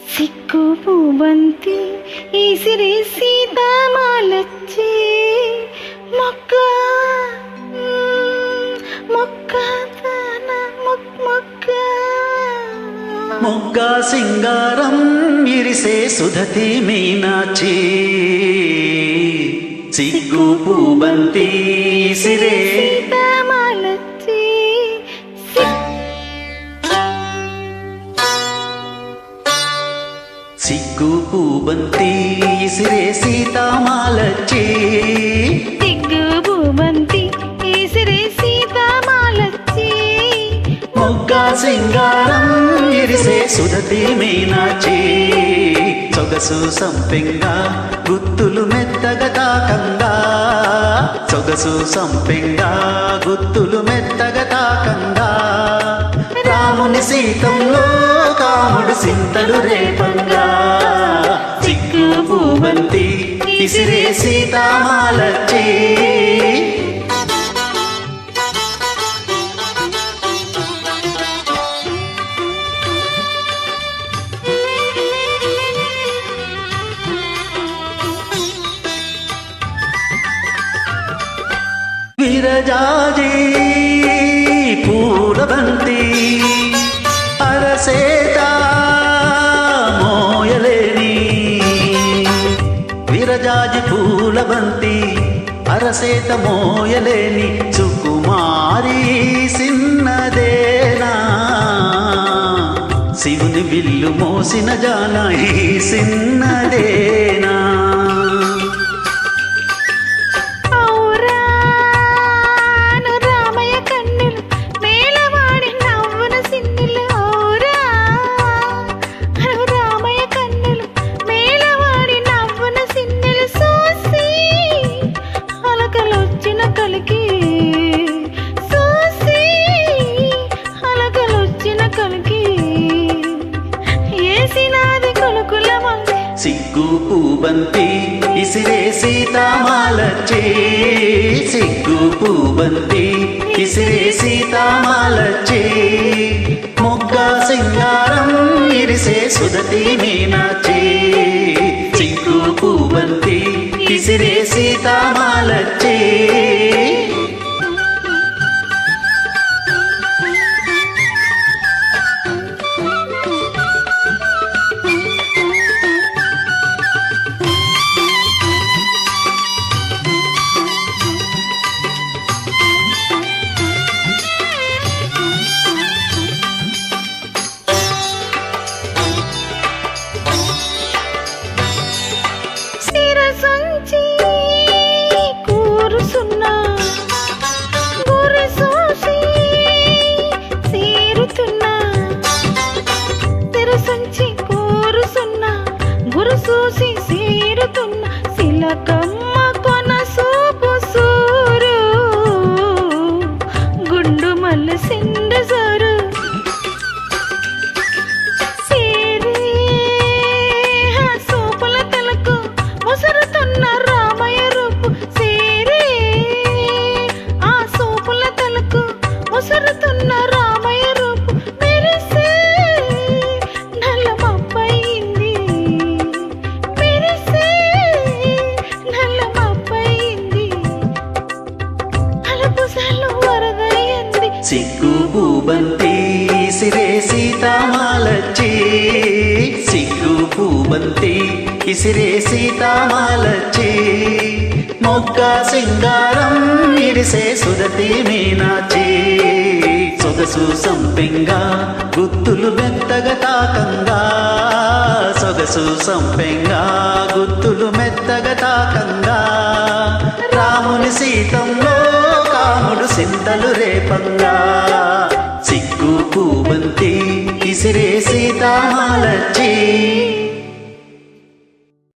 సిక్కు పూబంతి ఈసిరి సీతామాలచ్చి మొక్క మొక్క మొక్క మొగ్గ సింగారం ఇరిసే సుధతి మీనాచి సిగ్గు పూబంతి సిరే సీతామాలచ్చి సిగ్గు పూబంతి సిరే సీతామాలచ్చి సిగ్గు పూబంతి ఈసిరి సీతామాలచ్చి మొగ్గ సింగారం ఇరిసే సుధతి మీనాచి సొగసు సంపెంగా గుత్తులు మెత్తగా తాకంగా సొగసు సంపెంగా గుత్తులు మెత్తగా తాకంగా రాముని సీతంలో కాముడు సింతలు రేపంగా సిగ్గు పూబంతి ఇసిరే సీతామాలచ్చి విరజాజి పూలబంతి అరసేత మోయలేని విరజాజి పూలబంతి అరసేత మోయలేని సుకుమారి సిన్నదేనా శివుని విల్లు మోసిన జానకి సిన్నదేనా సిగ్గు పూబంతి ఇసిరే సీతామాలచ్చి సిగ్గు పూబంతి ఇసిరే సీతామాలచ్చి మొగ్గ సింగారం ఇరిసే సుధతి మీనాచి సిగ్గు పూబంతి ఇసిరే సీతామాలచ్చి చూసి సీరుతున్న శిలకమ్మ కొన సూపు సూరు గుండు మల్ల సిండు సరు సీరి సూపుల తలకు ముసురుతున్న రామయ్య రూపు సీరి ఆ సూపుల తలకు ముసురుతున్న రామయ్య రూపు మెరిసే నల్ల మబ్బయింది సిగ్గు పూబంతి ఇసిరే సీతామాలచ్చి సిగ్గు పూబంతి ఇసిరే సీతామాలచ్చి మొగ్గ సింగారం ఇరిసే సుధతి మీనాచి సొగసు సంపెంగా గుత్తులు మెత్తగా తాకంగా సొగసు సంపెంగా గుత్తులు మెత్తగా తాకంగా రాముని సీతంలో కాముడు సింతలు రేపంగా సిగ్గు పూబంతి ఇసిరే సీతామాలచ్చి